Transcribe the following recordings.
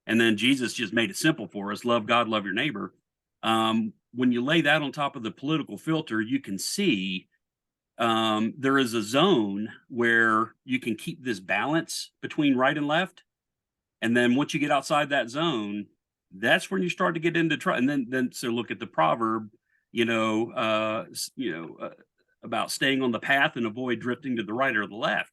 And then Jesus just made it simple for us: love God, love your neighbor. When you lay that on top of the political filter, you can see there is a zone where you can keep this balance between right and left. And then once you get outside that zone, that's when you start to get into trouble. And then so look at the proverb, about staying on the path and avoid drifting to the right or the left.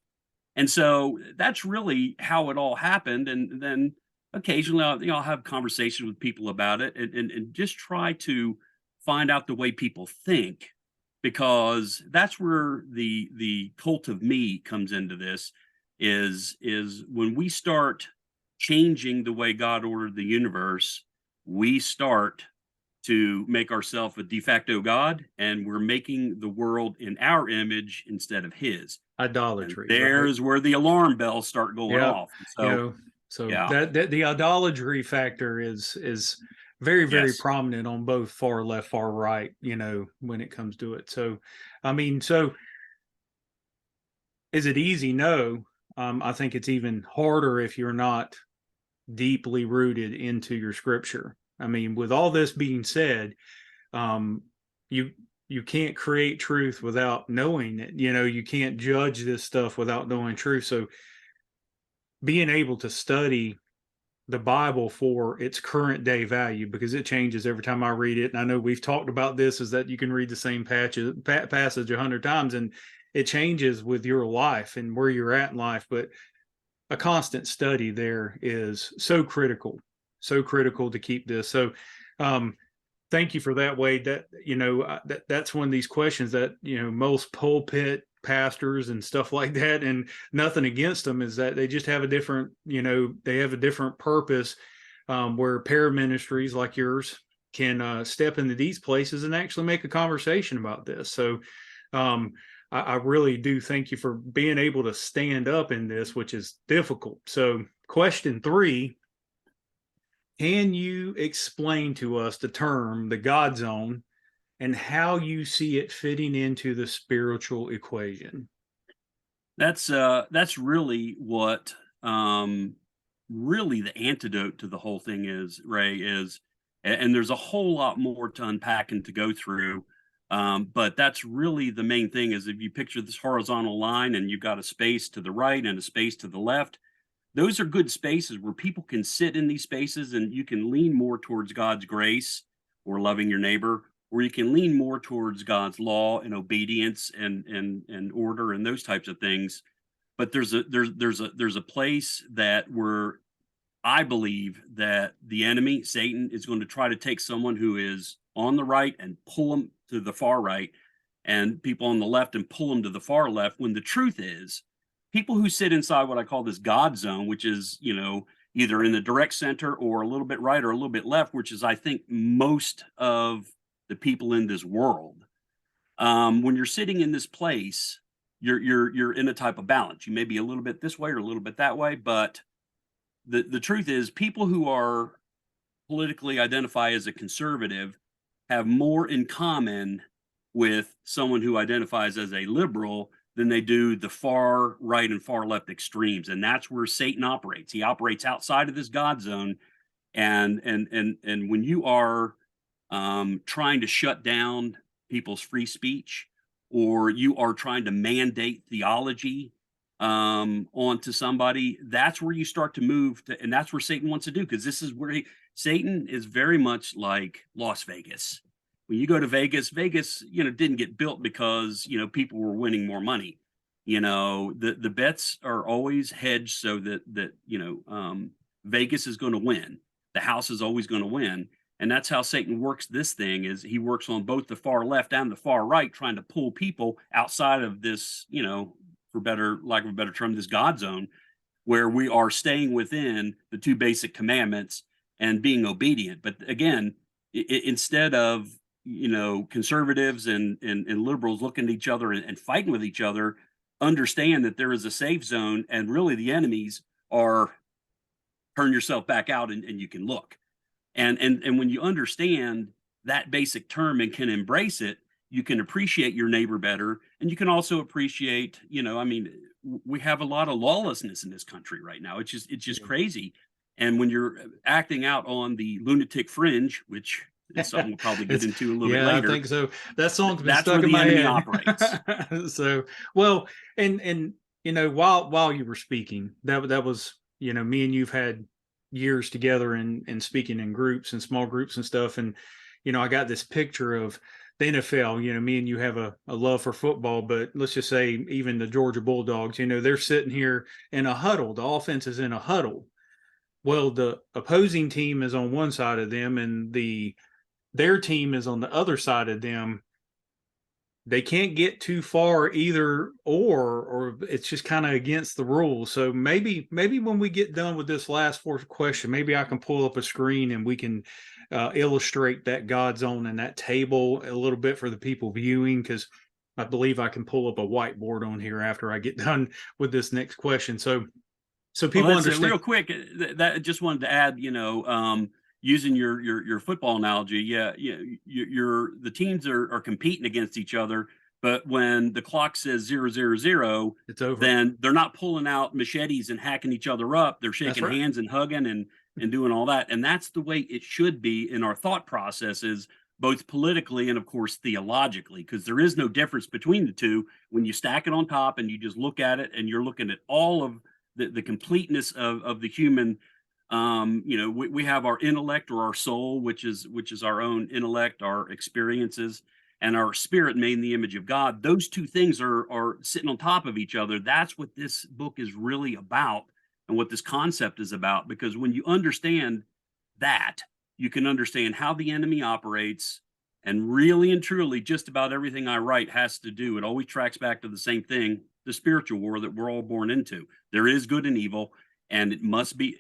And so that's really how it all happened. And then occasionally I'll have conversations with people about it, and just try to find out the way people think, because that's where the cult of me comes into this. Is when we start changing the way God ordered the universe, we start to make ourselves a de facto God, and we're making the world in our image instead of his. And Idolatry, right? there's where the alarm bells start going Yeah. off. You So, know, so yeah, that the idolatry factor is very, very yes, prominent on both far left, far right, when it comes to it. So, I mean, so is it easy? No. I think it's even harder if you're not deeply rooted into your scripture. I mean, with all this being said, um, you you can't create truth without knowing it. You can't judge this stuff without knowing truth. So being able to study the Bible for its current day value, because it changes every time I read it. And I know we've talked about this, is that you can read the same passage 100 times and it changes with your life and where you're at in life. But a constant study there is so critical to keep this. So, thank you for that, Wade. That that's one of these questions that most pulpit pastors and stuff like that, and nothing against them, is that they just have a different they have a different purpose, where paraministries like yours can step into these places and actually make a conversation about this. So I really do thank you for being able to stand up in this, which is difficult. So question 3: can you explain to us the term the God zone and how you see it fitting into the spiritual equation? that's really what really the antidote to the whole thing is, Ray, is, and there's a whole lot more to unpack and to go through. But that's really the main thing: is if you picture this horizontal line and you've got a space to the right and a space to the left, those are good spaces where people can sit in these spaces, and you can lean more towards God's grace or loving your neighbor, or you can lean more towards God's law and obedience and order and those types of things. But there's a place that where I believe that the enemy, Satan, is going to try to take someone who is on the right and pull them to the far right, and people on the left and pull them to the far left. When the truth is, people who sit inside what I call this God zone, which is, either in the direct center or a little bit right or a little bit left, which is, I think, most of the people in this world. When you're sitting in this place, you're in a type of balance. You may be a little bit this way or a little bit that way, but the truth is, people who are politically identify as a conservative have more in common with someone who identifies as a liberal than they do the far right and far left extremes. And that's where Satan operates. He operates outside of this God zone. And when you are trying to shut down people's free speech, or you are trying to mandate theology onto somebody, that's where you start to move to, and that's where Satan wants to do, because this is where Satan is very much like Las Vegas. When you go to Vegas, Vegas, didn't get built because people were winning more money. The bets are always hedged so that Vegas is going to win. The house is always going to win. And that's how Satan works this thing: is he works on both the far left and the far right, trying to pull people outside of this, for better lack of a better term, this God zone, where we are staying within the two basic commandments and being obedient. But again, instead of conservatives and liberals looking at each other and fighting with each other, understand that there is a safe zone, and really the enemies are turn yourself back out and you can look. And when you understand that basic term and can embrace it, you can appreciate your neighbor better, and you can also appreciate, we have a lot of lawlessness in this country right now. It's just crazy. And when you're acting out on the lunatic fringe, which is something we'll probably get into a little bit Yeah, I later, think so. That song's been that's where stuck in the my enemy head. operates. So, well, and while you were speaking, that was, me and you've had years together and speaking in groups and small groups and stuff. And, I got this picture of the NFL. Me and you have a love for football, but let's just say even the Georgia Bulldogs, they're sitting here in a huddle. The offense is in a huddle. Well, the opposing team is on one side of them, and their team is on the other side of them. They can't get too far either, or it's just kind of against the rules. So maybe when we get done with this last fourth question, maybe I can pull up a screen and we can illustrate that God zone and that table a little bit for the people viewing, because I believe I can pull up a whiteboard on here after I get done with this next question. So Well, people that's understand. real quick. That just wanted to add, using your football analogy, the teams are competing against each other, but when the clock says 0-0-0, It's over. then they're not pulling out machetes and hacking each other up. They're That's shaking right. hands and hugging and doing all that, and that's the way it should be in our thought processes, both politically and of course theologically, because there is no difference between the two when you stack it on top and you just look at it and you're looking at all of the completeness of the human. We have our intellect or our soul, which is our own intellect, our experiences, and our spirit made in the image of God. Those two things are sitting on top of each other. That's what this book is really about, and what this concept is about. Because when you understand that, you can understand how the enemy operates. And really and truly, just about everything I write has to do, it always tracks back to the same thing: the spiritual war that we're all born into. There is good and evil, and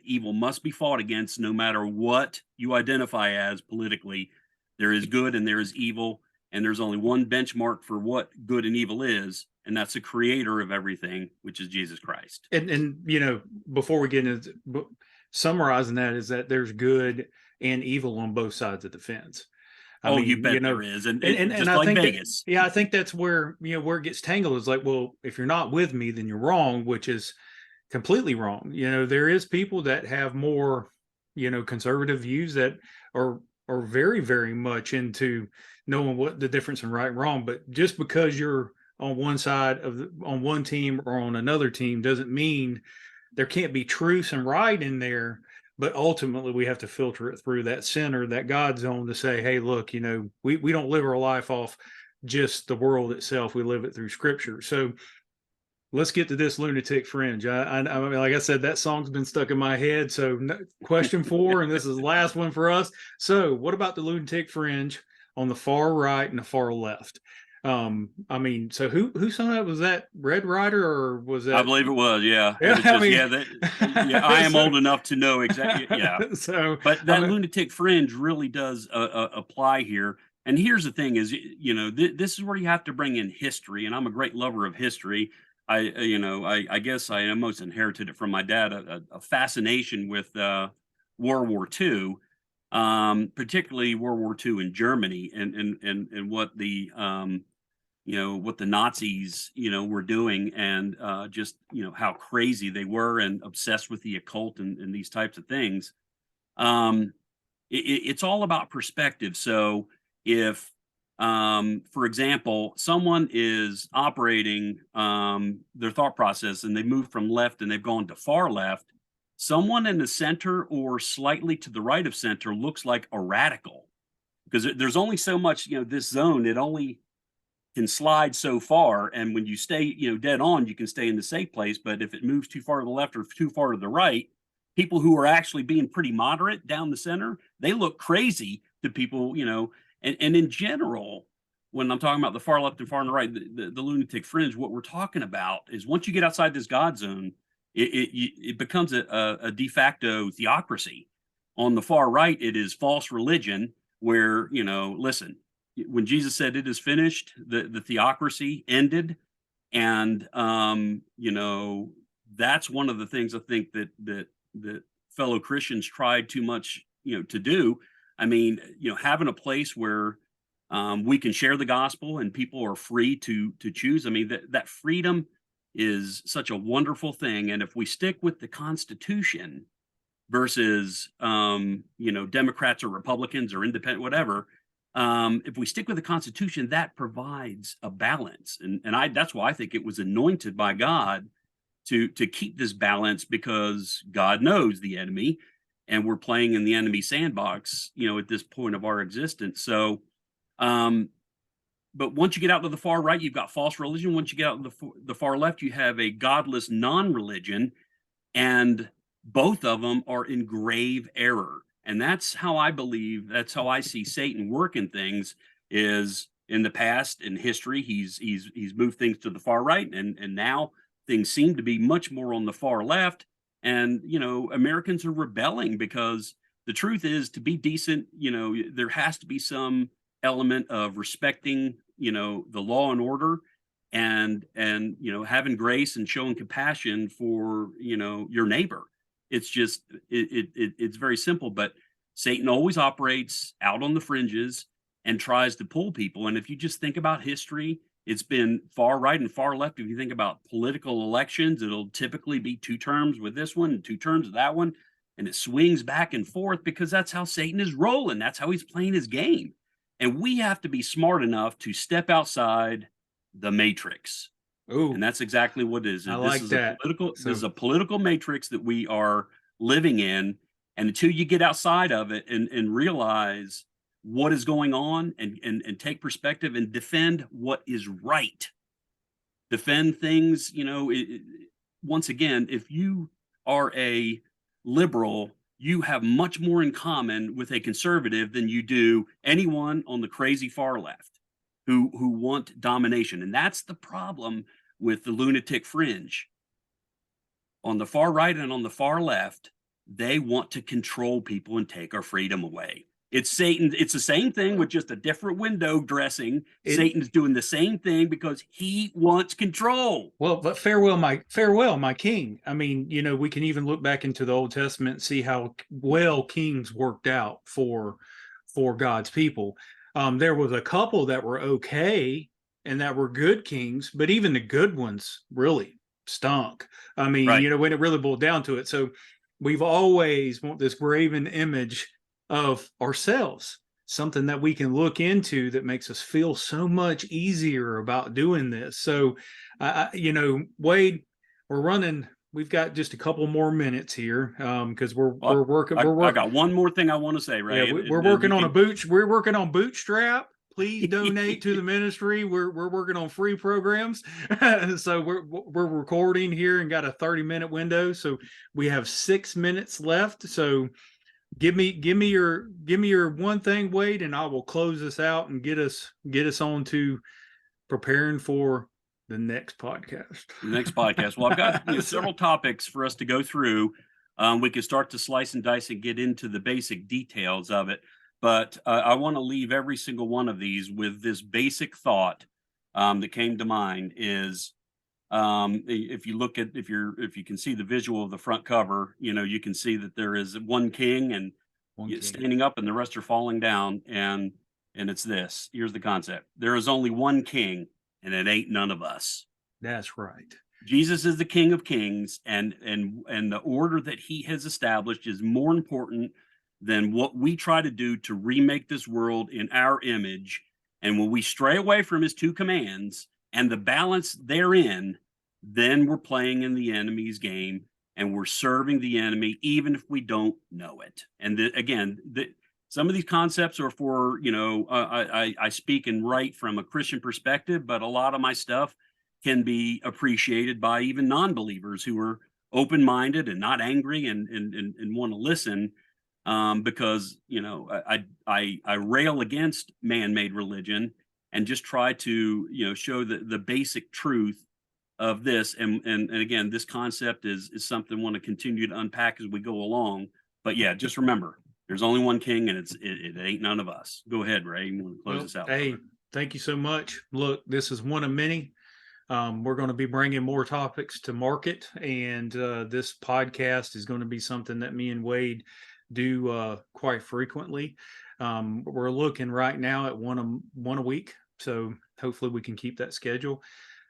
evil must be fought against no matter what you identify as politically. There is good and there is evil, and there's only one benchmark for what good and evil is, and that's the creator of everything, which is Jesus Christ. And before we get into summarizing that, is that there's good and evil on both sides of the fence. Oh, you bet there is, and just I like think Vegas. I think that's where where it gets tangled. Is like, well, if you're not with me, then you're wrong, which is completely wrong. There is people that have more, conservative views that are very, very much into knowing what the difference in right and wrong. But just because you're on one side on one team or on another team doesn't mean there can't be truth and right in there. But ultimately, we have to filter it through that center, that God zone, to say, hey, look, we don't live our life off just the world itself. We live it through Scripture. So let's get to this lunatic fringe. I mean, like I said, that song's been stuck in my head. So question 4, and this is the last one for us. So what about the lunatic fringe on the far right and the far left? I mean, so who sung that? Was that Red Rider, or was that? I believe it was, yeah. It Yeah, was just, I am old enough to know exactly, yeah. So, But that lunatic fringe really does apply here. And here's the thing: is this is where you have to bring in history, and I'm a great lover of history. I guess I almost inherited it from my dad, a fascination with World War II, particularly World War II in Germany, and what the what the Nazis, were doing, and just, how crazy they were and obsessed with the occult and these types of things. Um, it's all about perspective. So if, for example, someone is operating their thought process and they move from left and they've gone to far left, someone in the center or slightly to the right of center looks like a radical, because there's only so much, this zone, it only can slide so far. And when you stay, dead on, you can stay in the safe place. But if it moves too far to the left or too far to the right, people who are actually being pretty moderate down the center, they look crazy to people, and in general, when I'm talking about the far left and far on the right, the lunatic fringe, what we're talking about is once you get outside this God zone, it becomes a de facto theocracy. On the far right, it is false religion where, listen, when Jesus said it is finished, the theocracy ended. And, that's one of the things I think that fellow Christians tried too much, to do. I mean, having a place where we can share the gospel and people are free to choose. I mean, that freedom is such a wonderful thing. And if we stick with the Constitution, versus, Democrats or Republicans or independent, whatever. If we stick with the Constitution, that provides a balance. And that's why I think it was anointed by God to keep this balance, because God knows the enemy and we're playing in the enemy sandbox, at this point of our existence. So, but once you get out to the far right, you've got false religion. Once you get out to the far left, you have a godless non-religion, and both of them are in grave error. And that's how I believe, that's how I see Satan working things. Is in the past, in history, he's moved things to the far right, and now things seem to be much more on the far left. And Americans are rebelling, because the truth is, to be decent, there has to be some element of respecting, the law and order, and having grace and showing compassion for your neighbor. It's just it's very simple. But Satan always operates out on the fringes and tries to pull people. And if you just think about history, it's been far right and far left. If you think about political elections, it'll typically be 2 terms with this one and 2 terms with that one, and it swings back and forth, because that's how Satan is rolling. That's how he's playing his game. And we have to be smart enough to step outside the matrix. Ooh, And that's exactly what it is. I like that. This is a political matrix that we are living in. And until you get outside of it and realize what is going on, and take perspective and defend what is right, defend things, once again, if you are a liberal, you have much more in common with a conservative than you do anyone on the crazy far left who want domination. And that's the problem with the lunatic fringe. On the far right and on the far left, they want to control people and take our freedom away. It's Satan. It's the same thing with just a different window dressing. Satan's doing the same thing because he wants control. Well, but farewell, my king. I mean, we can even look back into the Old Testament and see how well kings worked out for God's people. There was a couple that were okay and that were good kings, but even the good ones really stunk. I mean, Right. when it really boiled down to it. So we've always want this graven image of ourselves, something that we can look into that makes us feel so much easier about doing this. So, Wade, we've got just a couple more minutes here, because we're working. I got one more thing I want to say, Ray. Yeah, we're working on Bootstrap. Please donate to the ministry. We're working on free programs. So we're recording here and got a 30-minute window. So we have 6 minutes left. So give me your one thing, Wade, and I will close this out and get us on to preparing for the next podcast. Well, I've got several topics for us to go through. We could start to slice and dice and get into the basic details of it, but I want to leave every single one of these with this basic thought that came to mind. Is if you can see the visual of the front cover, you can see that there is one king and standing up, and the rest are falling down. And it's this. Here's the concept: there is only one king, and it ain't none of us. That's right. Jesus is the King of Kings, and the order that he has established is more important than what we try to do to remake this world in our image. And when we stray away from his 2 commands and the balance therein, then we're playing in the enemy's game, and we're serving the enemy, even if we don't know it. And some of these concepts are for, I speak and write from a Christian perspective, but a lot of my stuff can be appreciated by even non-believers who are open-minded and not angry and want to listen, because I rail against man-made religion and just try to show the basic truth of this. And again, this concept is something I want to continue to unpack as we go along. But yeah, just remember, there's only one king, and it ain't none of us. Go ahead, Ray. You want to close this out? Hey, thank you so much. Look, this is one of many. We're going to be bringing more topics to market, and this podcast is going to be something that me and Wade do quite frequently. We're looking right now at one a week, so hopefully we can keep that schedule.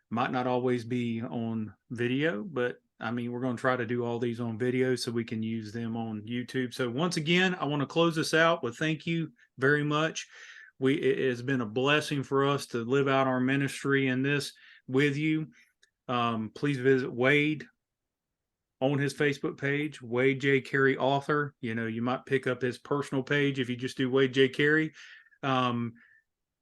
Might not always be on video, but I mean, we're going to try to do all these on video so we can use them on YouTube. So once again, I want to close this out with thank you very much. It has been a blessing for us to live out our ministry in this with you. Please visit Wade on his Facebook page, Wade J. Carey author. You know, you might pick up his personal page if you just do Wade J. Carey.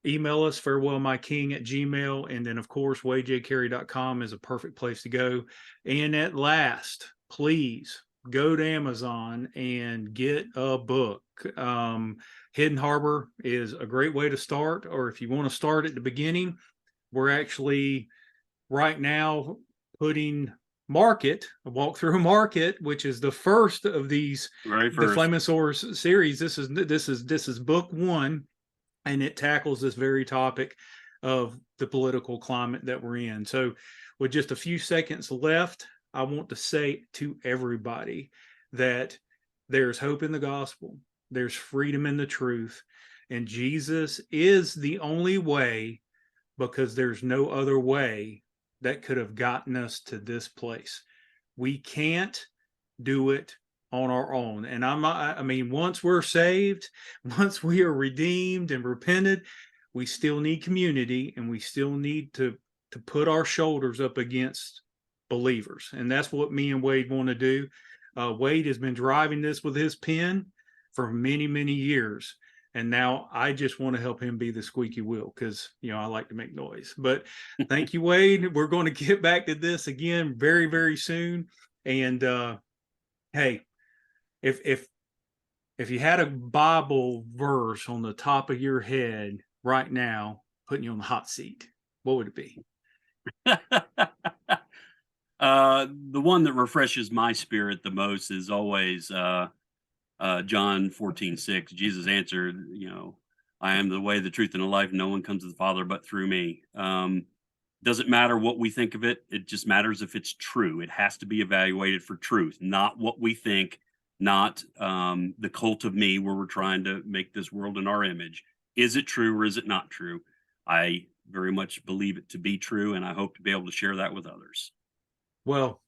Email us farewellmyking@gmail.com. And then, of course, wadejcarey.com is a perfect place to go. And at last, please go to Amazon and get a book. Hidden Harbor is a great way to start. Or if you want to start at the beginning, we're actually right now putting Market, Walk Through Market, which is the first of these, the Flamosaurus series. This is book 1. And it tackles this very topic of the political climate that we're in. So with just a few seconds left, I want to say to everybody that there's hope in the gospel. There's freedom in the truth. And Jesus is the only way, because there's no other way that could have gotten us to this place. We can't do it on our own. And I mean, once we're saved, once we are redeemed and repented, we still need community, and we still need to put our shoulders up against believers. And that's what me and Wade want to do. Wade has been driving this with his pen for many, many years. And now I just want to help him be the squeaky wheel, because, you know, I like to make noise. But thank you, Wade. We're going to get back to this again very, very soon. And hey, if you had a Bible verse on the top of your head right now, putting you on the hot seat, what would it be? The one that refreshes my spirit the most is always John 14:6. Jesus answered, you know, I am the way, the truth, and the life. No one comes to the Father but through me. Doesn't matter what we think of it. It just matters if it's true. It has to be evaluated for truth, not what we think, not the cult of me, where we're trying to make this world in our image. Is it true or is it not true? I very much believe it to be true, and I hope to be able to share that with others. Well,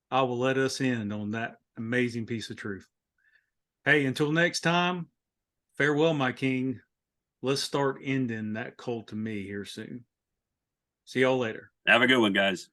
I will let us end on that amazing piece of truth. Hey, until next time, farewell, my king. Let's start ending that cult of me here soon. See y'all later. Have a good one, guys.